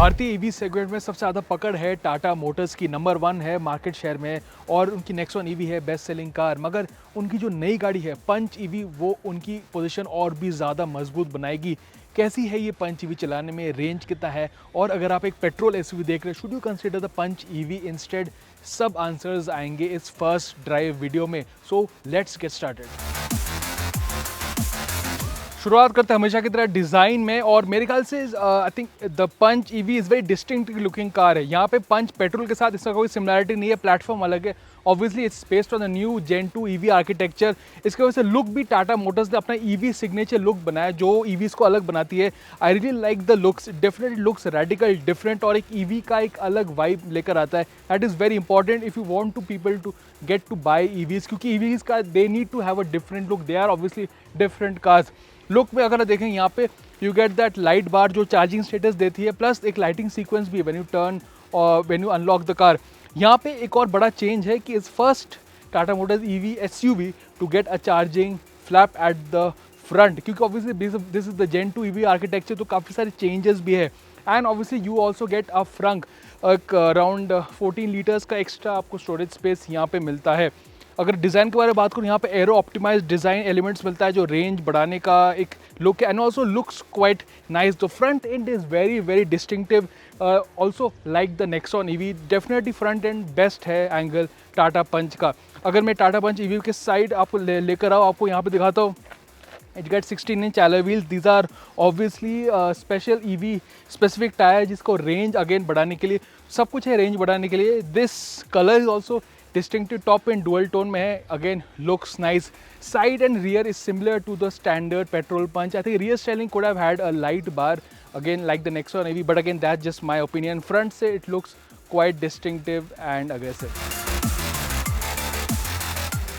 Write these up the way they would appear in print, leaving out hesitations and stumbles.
भारतीय EV segment में सबसे ज़्यादा पकड़ है टाटा मोटर्स की, नंबर 1 है मार्केट शेयर में और उनकी नेक्सॉन ईवी है बेस्ट सेलिंग कार। मगर उनकी जो नई गाड़ी है पंच ईवी, वो उनकी पोजीशन और भी ज़्यादा मजबूत बनाएगी। कैसी है ये पंच ईवी चलाने में, रेंज कितना है, और अगर आप एक पेट्रोल एसयूवी देख रहे हैं, should you consider the Punch EV instead? सब आंसर्स आएंगे इस फर्स्ट ड्राइव वीडियो में। So let's get started. शुरुआत करते हैं हमेशा की तरह डिज़ाइन में, और मेरे ख्याल से I think the Punch EV is very distinct looking car है। यहाँ पे पंच पेट्रोल के साथ इसका कोई सिमिलरिटी नहीं है, प्लेटफॉर्म अलग है। Obviously it's based on the new gen 2 EV architecture. इसकी वजह से लुक भी टाटा मोटर्स ने अपना ईवी सिग्नेचर लुक बनाया जो ईवीज को अलग बनाती है। I really like the looks, definitely looks radical different, और एक ईवी का एक अलग वाइब लेकर आता है। That is very important if you want to people to get to buy EVs, क्योंकि ईवीज का they need to have a different look, they are obviously different cars. Look में अगर देखें यहाँ पे you get that light bar जो charging status देती है, प्लस एक लाइटिंग सीक्वेंस भी है व्हेन यू टर्न और when you unlock the car. यहाँ पे एक और बड़ा चेंज है कि इस first Tata Motors EV SUV to get a charging flap at the front, क्योंकि obviously this is the gen 2 EV architecture, तो काफ़ी सारे चेंजेस भी है। And obviously you also get a frunk, around 14 litres का एक्स्ट्रा आपको स्टोरेज स्पेस यहाँ पे मिलता है। अगर डिज़ाइन के बारे में बात करूँ, यहाँ पे एरो ऑप्टिमाइज्ड डिज़ाइन एलिमेंट्स मिलता है जो रेंज बढ़ाने का एक लुक है, and also looks quite nice. The front end is very very distinctive, also like the Nexon EV. Definitely front end best है एंगल टाटा पंच का। अगर मैं टाटा पंच ईवी के साइड आपको लेकर आऊँ, आपको यहाँ पे दिखाता हूँ, it get 16 inch alloy wheels. These are obviously special EV specific tyre, जिसको रेंज अगेन बढ़ाने के लिए, सब कुछ है रेंज बढ़ाने के लिए। This colour is also distinctive, top and dual tone में है, again looks nice. Side and rear is similar to the standard petrol Punch. I think rear styling could have had a light bar again like the Nexon EV, but again that's just my opinion. Front से it looks quite distinctive and aggressive.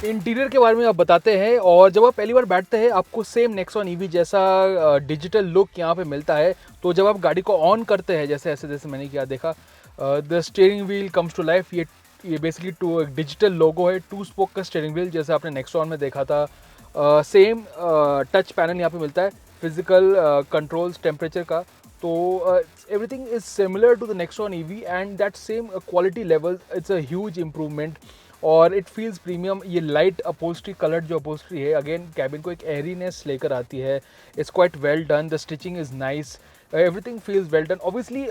Interior के बारे में आप बताते हैं, और जब आप पहली बार बैठते हैं आपको सेम नेक्सॉन ईवी जैसा डिजिटल लुक यहाँ पे मिलता है। तो जब आप गाड़ी को ऑन करते हैं, जैसे ऐसे जैसे मैंने किया देखा, the steering wheel comes to life. ये बेसिकली एक डिजिटल लोगो है, 2 स्पोक का स्टीयरिंग व्हील जैसे आपने नेक्सॉन में देखा था। सेम टच पैनल यहाँ पे मिलता है, फिजिकल कंट्रोल्स टेम्परेचर का। तो everything is similar to the Nexon EV and that same quality level, it's a huge improvement और इट फील्स प्रीमियम। ये लाइट अपोस्ट्री, कलर्ड जो अपोस्ट्री है, अगेन कैबिन को एक एरीनेस लेकर आती है। It's quite well done, the stitching is nice, everything feels well done. Obviously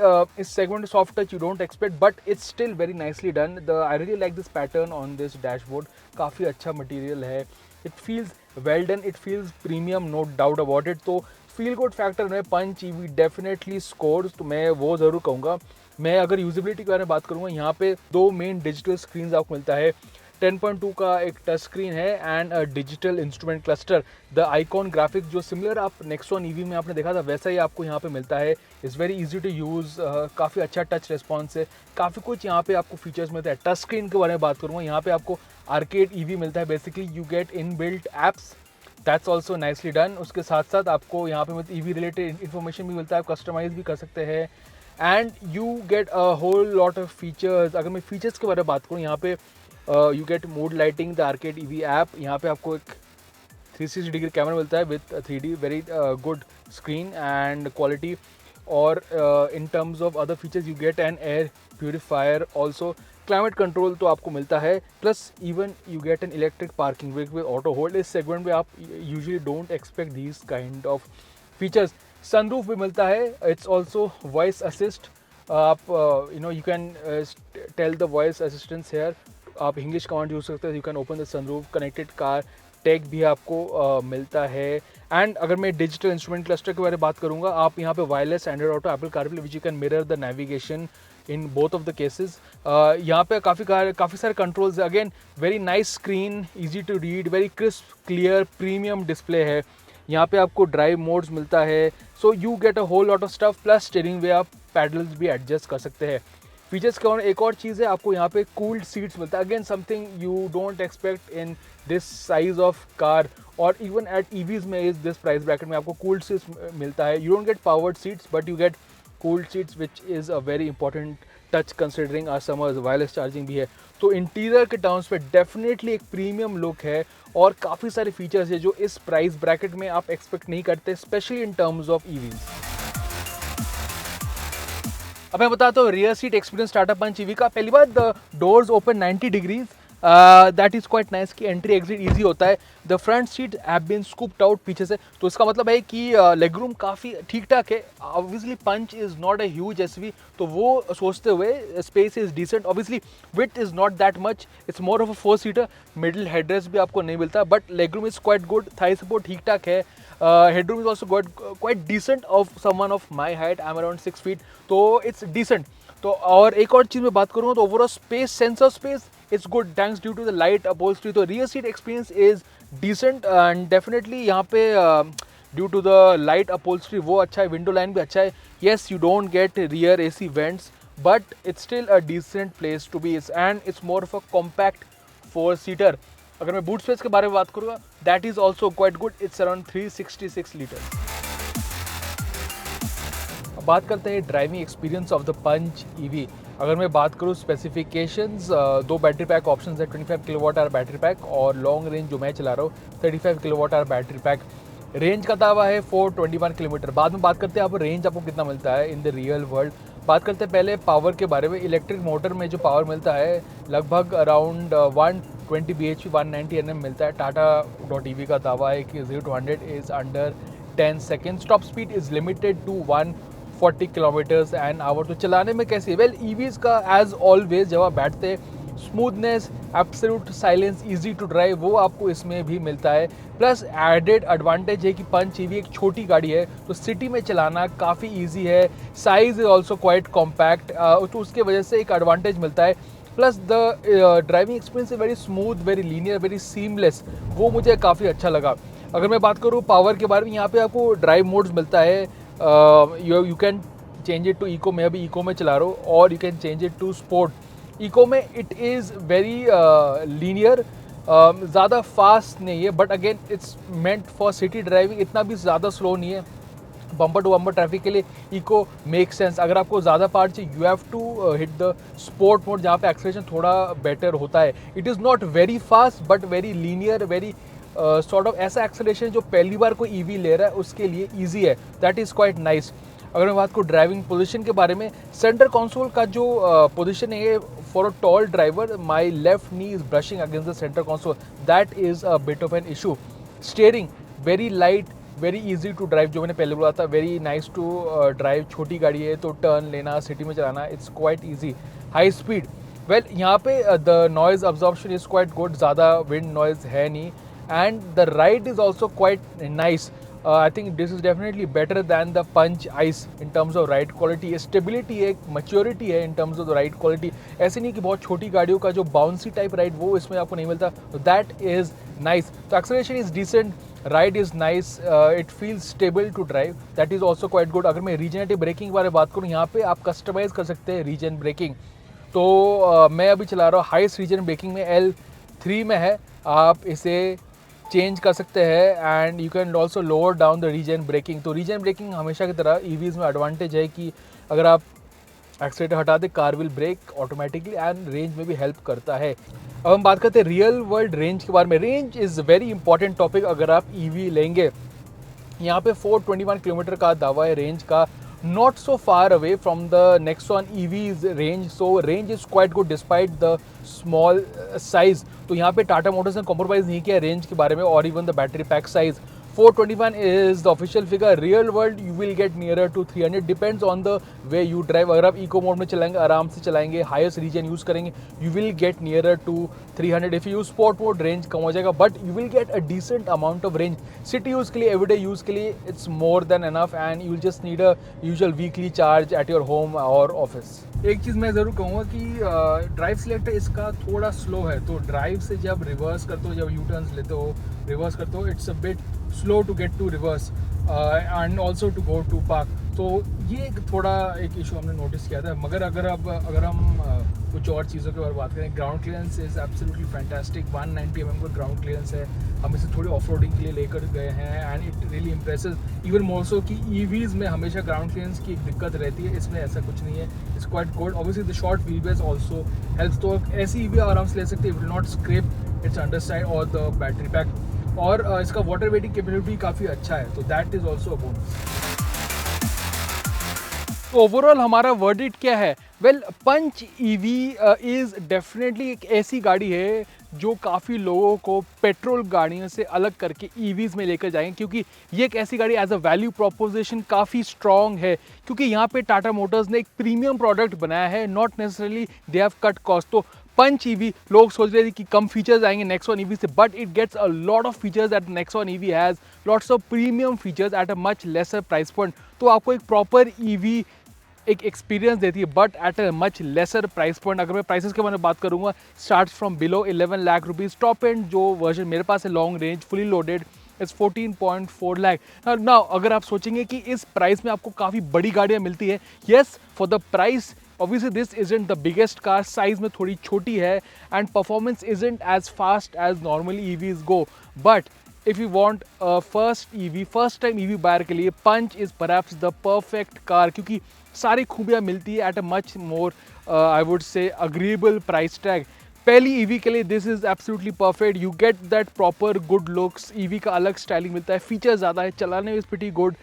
is segment soft touch you don't expect, but it's still very nicely done. I really like this pattern on this dashboard. काफ़ी अच्छा material है, it feels well done, it feels premium, no doubt about it. तो feel good factor में Punch EV definitely scores, तो मैं वो ज़रूर कहूँगा। मैं अगर यूजिबिलिटी के बारे में बात करूँगा, यहाँ पे 2 मेन डिजिटल स्क्रीन आपको मिलता है। 10.2 का एक टच स्क्रीन है and digital instrument cluster. The icon graphic जो सिमिलर आप नेक्सॉन ईवी में आपने देखा था, वैसा ही आपको यहाँ पे मिलता है। Is very easy to use, काफ़ी अच्छा टच रिस्पॉन्स है, काफ़ी कुछ यहाँ पे आपको फीचर्स मिलते हैं। टच स्क्रीन के बारे में बात करूँगा, यहाँ पे आपको आर्केड ईवी मिलता है, basically you get in built apps, that's also nicely done. उसके साथ साथ आपको यहाँ पे ईवी रिलेटेड इन्फॉर्मेशन भी मिलता है, आप कस्टमाइज भी कर सकते हैं and you get a whole lot of features. अगर मैं फीचर्स के बारे में बात करूँ, यहाँ पे you get mode lighting, the arcade EV app. यहाँ पे आपको एक 360 डिग्री कैमरा मिलता है with 3D, very good screen and quality. और in terms of other features you get an air purifier, also climate control तो आपको मिलता है, plus even you get an electric parking brake with auto hold. इस segment में आप usually don't expect these kind of features. Sunroof भी मिलता है, इट्स ऑल्सो वॉइस असिस्ट। आप you can tell the voice assistance here, आप English command use सकते हैं, you can open the sunroof. Connected car tech भी आपको मिलता है। एंड अगर मैं डिजिटल इंस्ट्रूमेंट क्लस्टर के बारे में बात करूँगा, आप यहाँ पे wireless Android Auto, Apple CarPlay, which you can mirror the navigation in both of the cases. यहाँ पे काफ़ी सारे controls, again very nice screen, easy to read, very crisp clear premium display है। यहाँ पे आपको ड्राइव मोड्स मिलता है, so you get a whole lot of stuff, plus steering वे आप पैडल्स भी एडजस्ट कर सकते हैं। फीचर्स के और एक और चीज़ है, आपको यहाँ पे कूल्ड सीट्स मिलता है, again something you don't expect in this size of car, और इवन एट ईवीज में इस दिस प्राइस ब्रैकेट में आपको कूल्ड सीट्स मिलता है। You don't get powered seats but you get cooled seats, which is a very important touch considering our summers. Wireless charging भी है, तो इंटीरियर के टर्म्स पे डेफिनेटली एक प्रीमियम लुक है और काफ़ी सारे फीचर्स है जो इस प्राइस ब्रैकेट में आप एक्सपेक्ट नहीं करते, specially in terms of EVs. अब मैं बताता हूँ rear seat experience Tata Punch EV का। पहली बात, the doors open 90 degrees, that is quite nice कि एंट्री एग्जिट ईजी होता है। The front seat have been scooped out पीछे से, तो इसका मतलब है कि लेग रूम काफ़ी ठीक ठाक है। Obviously Punch is not a huge SUV, तो वो सोचते हुए space is decent. Obviously width is not that much, it's more of a 4 seater. Middle headrest भी आपको नहीं मिलता, but leg room is quite good. Thigh support ठीक ठाक है। Headroom is also quite decent of someone of my height, I am around 6 feet, तो it's decent. तो और एक और चीज़ मैं बात करूँ तो overall space, sense of space it's good thanks due to the light upholstery. तो rear seat experience is decent and definitely यहाँ पे due to the light upholstery वो अच्छा है, विंडो लाइन भी अच्छा है। Yes, you don't get rear AC vents, but it's still a decent place to be and it's more of a compact 4 seater. अगर मैं बूट स्पेस के बारे में बात करूँगा, that is also quite good, it's around 366 litre. अब बात करते हैं driving experience of the Punch EV. अगर मैं बात करूँ स्पेसिफिकेशंस, 2 बैटरी पैक ऑप्शंस है, 25 किलोवाट आवर बैटरी पैक और लॉन्ग रेंज जो मैं चला रहा हूँ 35 kilowatt hour battery pack. Range का दावा है 421 किलोमीटर। बाद में बात करते हैं आप रेंज आपको कितना मिलता है इन द रियल वर्ल्ड। बात करते हैं पहले पावर के बारे में। इलेक्ट्रिक मोटर में जो पावर मिलता है लगभग अराउंड 120 bhp 190 Nm मिलता है। टाटा.ev का दावा है कि 0 to 100 is under 10 seconds. Top speed is limited to 140 kilometres an hour. तो चलाने में कैसे, वेल ईवीज का एज ऑलवेज जब आप बैठते हैं smoothness, absolute silence, easy to drive वो आपको इसमें भी मिलता है। प्लस एडेड एडवांटेज है कि पंच ईवी एक छोटी गाड़ी है तो सिटी में चलाना काफ़ी इजी है। Size is also quite compact, तो उसके वजह से एक एडवांटेज मिलता है। Plus the driving experience very smooth, very linear, very seamless, वो मुझे काफ़ी अच्छा लगा। अगर मैं बात करूँ पावर के बारे में, यहाँ पे आपको ड्राइव मोड्स मिलता है। You can change it to eco, मैं अभी इको में चला रहा हूँ, और you can change it to sport. Eco में इट इज़ वेरी लीनियर, ज़्यादा फास्ट नहीं है, but again it's meant for city driving, इतना भी ज़्यादा स्लो नहीं है। बम्पर टू बम्पर ट्रैफिक के लिए इको मेक सेंस। अगर आपको ज़्यादा पार्ट चाहिए you have to hit the sport mode, जहाँ पे एक्सेलरेशन थोड़ा बेटर होता है। It is not very fast but very linear, very sort of ऐसा एक्सेलरेशन जो पहली बार कोई ईवी ले रहा है उसके लिए ईजी है, दैट इज़ क्वाइट नाइस। अगर मैं बात करूँ ड्राइविंग पोजीशन के बारे में, सेंटर कंसोल का जो पोजीशन है for a tall driver, my left knee is brushing against the centre console, that is a bit of an issue. Steering very light, very easy to drive, जो मैंने पहले बोला था, वेरी नाइस टू ड्राइव। छोटी गाड़ी है तो turn लेना, सिटी में चलाना it's quite easy. High speed, well यहाँ पे the noise absorption is quite good, ज़्यादा विंड नॉइज़ है नहीं, and the ride is also quite nice. I think this is definitely better than the Punch Ice in terms of ride quality. Stability है, maturity है in terms of the ride quality. ऐसे नहीं कि बहुत छोटी गाड़ियों का जो bouncy type ride वो इसमें आपको नहीं मिलता, तो that is nice. तो acceleration is decent, ride is nice, it feels stable to drive, that is also quite good. अगर मैं regenerative braking के बारे में बात करूँ, यहाँ पे आप customize कर सकते हैं रीजन ब्रेकिंग। तो मैं अभी चला रहा हूँ हाईएस्ट रीजन ब्रेकिंग में, L3 में है, आप इसे चेंज कर सकते हैं and you can also lower down the regen braking. तो रीजन ब्रेकिंग हमेशा की तरह ईवीज़ में एडवांटेज है कि अगर आप एक्सीलेटर हटा दे car will brake automatically and range में भी हेल्प करता है। अब हम बात करते हैं रियल वर्ल्ड रेंज के बारे में। Range is very important topic अगर आप ईवी लेंगे। यहाँ पे 421 किलोमीटर का दावा है रेंज का, not so far away from the Nexon EV's range, so range is quite good despite the small size. तो यहाँ पे टाटा मोटर्स ने कॉम्प्रोमाइज़ नहीं किया रेंज के बारे में, और even the battery pack size 421 is the official figure. Real world you will get nearer to 300, depends on the way you drive. अगर आप इको मोड में चलाएंगे आराम से चलाएंगे, हाईएस्ट रीजन यूज़ करेंगे, you will get nearer to 300. If you use sport mode range कम हो जाएगा, but you will get a decent amount of range. City use के लिए, everyday यूज़ के लिए it's more than enough and you will just need a usual weekly charge at your home or office. एक चीज़ मैं ज़रूर कहूँगा कि drive selector इसका थोड़ा स्लो है, तो ड्राइव से जब रिवर्स करते हो, जब यू टर्न्स लेते हो, रिवर्स करते हो, it's a bit slow to get to reverse and also to go to park. तो ये थोड़ा एक इशू हमने नोटिस किया था। मगर अगर हम कुछ और चीज़ों के बारे में बात करें, ground clearance is absolutely fantastic. 190 mm का ग्राउंड क्लियरेंस है, हम इसे थोड़ी ऑफ रोडिंग के लिए लेकर गए हैं and it really impressive. Even more so कि ईवीज़ में हमेशा ग्राउंड क्लियरेंस की एक दिक्कत रहती है, इसमें ऐसा कुछ नहीं है, it's quite good. Obviously the short wheel base also helps, तो ऐसी ईवी आराम से ले सकते हैं, it will not scrape its underside और द बैटरी पैक, और इसका वाटर वेटिंग कैपेबिलिटी काफ़ी अच्छा है, तो that is also a bonus. Overall हमारा वर्डिक्ट क्या है? Well, Punch EV is definitely एक ऐसी गाड़ी है जो काफ़ी लोगों को पेट्रोल गाड़ियों से अलग करके ईवीज़ में लेकर जाएंगे, क्योंकि ये एक ऐसी गाड़ी एज अ वैल्यू प्रोपोजिशन काफ़ी स्ट्रॉन्ग है, क्योंकि यहाँ पे टाटा मोटर्स ने एक प्रीमियम प्रोडक्ट बनाया है, not necessarily they have cut cost. तो पंच ईवी लोग सोच रहे थे कि कम फीचर्स आएंगे नेक्सॉन ईवी से, but it gets a lot of features that Nexon EV has, lots of premium features at a much lesser price point. तो आपको एक प्रॉपर ईवी एक एक्सपीरियंस देती है, but at a much lesser price point. अगर मैं prices के बारे में बात करूंगा, start from below 11 lakh rupees. Top and जो वर्जन मेरे पास है long range fully loaded is 14.4 lakh. Now अगर आप सोचेंगे कि इस प्राइस में आपको काफ़ी बड़ी गाड़ियाँ मिलती है, yes for the price obviously this isn't the biggest car, size में थोड़ी छोटी है, and performance isn't as fast as normally EVs go, but if you want a first time EV buyer के लिए पंच is perhaps the perfect car, क्योंकि सारी खूबियाँ मिलती है at a much more I would say agreeable price tag। पहली EV के लिए this is absolutely perfect, you get that proper good looks, EV का अलग स्टाइलिंग मिलता है, फीचर ज़्यादा है, चलाने में प्रीटी गुड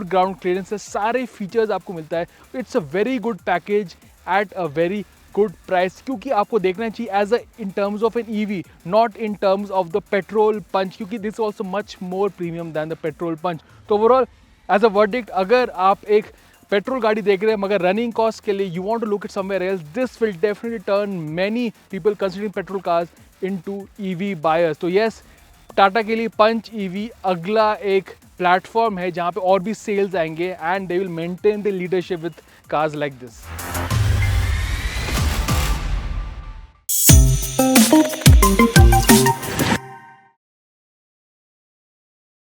ग्राउंड क्लियरेंस है, सारे फीचर्स आपको मिलता है। It's a very good package at a very good price, क्योंकि आपको देखना चाहिए as a in terms of an EV, not in terms of the petrol Punch, क्योंकि this also much more premium than the petrol Punch. तो overall as a verdict, अगर आप एक petrol गाड़ी देख रहे हैं मगर रनिंग कॉस्ट के लिए you want to look it somewhere else, this will definitely turn many people considering petrol cars into EV buyers. तो यस, टाटा के लिए पंच ईवी अगला एक प्लेटफॉर्म है जहां पे और भी सेल्स आएंगे, and they will maintain the leadership with cars like this.